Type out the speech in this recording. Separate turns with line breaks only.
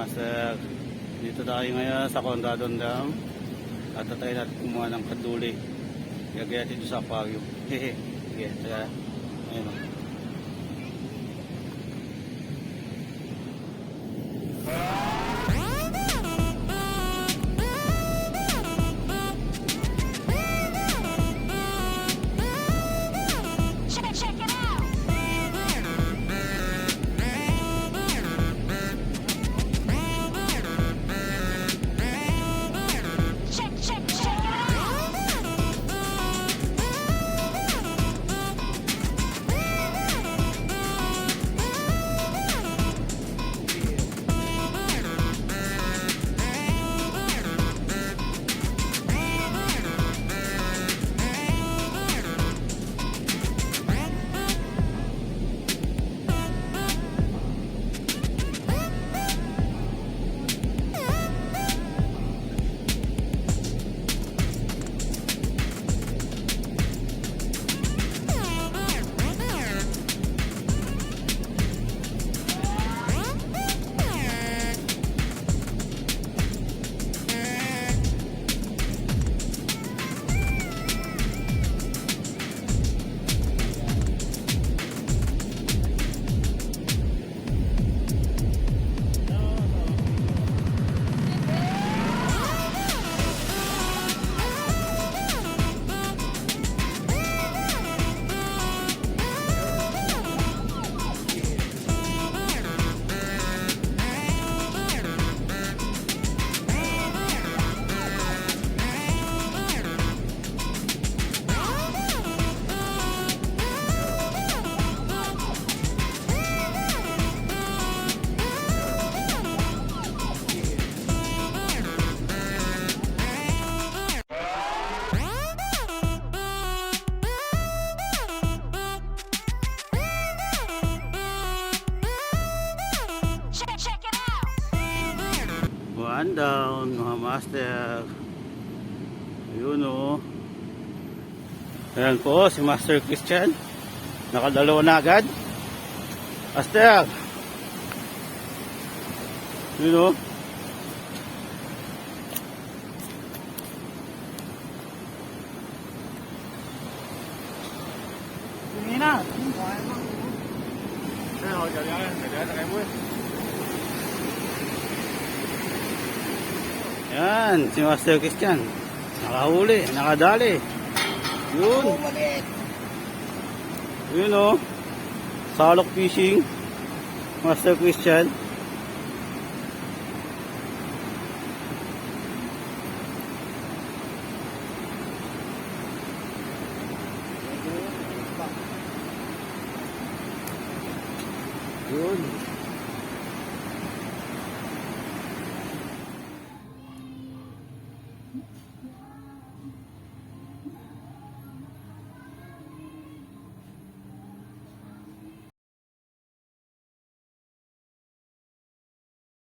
Master. Dito tayo ngayon sa Condadon Dam. At tayo natin kumuha ng kaduli. Gagaya dito sa aquarium. Hehe. Sige, tara. Ayun o. One down, mga master. Ayun o. Ayan po, si Master Christian. Nakadalawa na agad. Master! Ayun o.
Hindi na.
Ayan, si Master Christian. Nakahuli, nakadali. Yun. Yun o. Salok fishing. Master Christian. Yun.